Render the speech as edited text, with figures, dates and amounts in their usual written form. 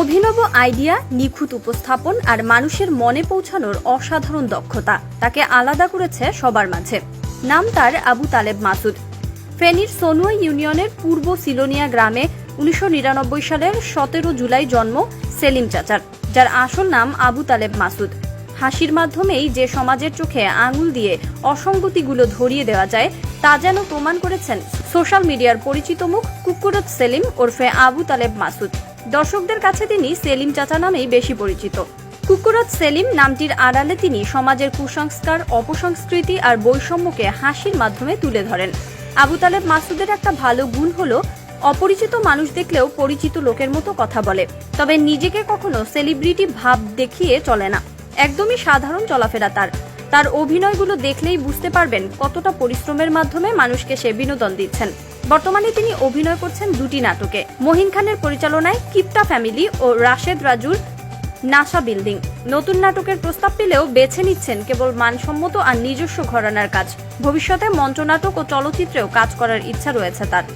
অভিনব আইডিয়া, নিখুঁত উপস্থাপন আর মানুষের মনে পৌঁছানোর অসাধারণ দক্ষতা তাকে আলাদা করেছে সবার মাঝে। নাম তার আবু তালেব মাসুদ। ফেনীর সনুয়া ইউনিয়নের পূর্ব সিলোনিয়া গ্রামে 1999 সালের 17 জুলাই জন্ম সেলিম চাচার, যার আসল নাম আবু তালেব মাসুদ। হাসির মাধ্যমেই যে সমাজের চোখে আঙুল দিয়ে অসঙ্গতিগুলো ধরিয়ে দেওয়া যায় তা যেন প্রমাণ করেছেন সোশ্যাল মিডিয়ার পরিচিত মুখ কুক্কুরত সেলিম ওরফে আবু তালেব মাসুদ। দর্শকদের কাছে তিনি সেলিম চাচা নামেই বেশি পরিচিত। কুক্কুরত সেলিম নামটির আড়ালে তিনি সমাজের কুসংস্কার, অপসংস্কৃতি আর বৈষম্যকে হাসির মাধ্যমে তুলে ধরেন। আবু তালেব মাসুদের একটা ভালো গুণ হলো অপরিচিত মানুষ দেখলেও পরিচিত লোকের মতো কথা বলে, তবে নিজেকে কখনো সেলিব্রিটি ভাব দেখিয়ে চলে না। একদমই সাধারণ চলাফেরা তার অভিনয়গুলো দেখলেই বুঝতে পারবেন কতটা পরিশ্রমের মাধ্যমে মানুষকে সে বিনোদন দিচ্ছেন। বর্তমানে তিনি অভিনয় করছেন দুটি নাটকে, মহিন খানের পরিচালনায় কিপ্টা ফ্যামিলি ও রাশেদ রাজুর নাসা বিল্ডিং। নতুন নাটকের প্রস্তাব পেলেও বেছে নিচ্ছেন কেবল মানসম্মত আর নিজস্ব ঘরানার কাজ। ভবিষ্যতে মঞ্চনাটক ও চলচ্চিত্রেও কাজ করার ইচ্ছা রয়েছে তার।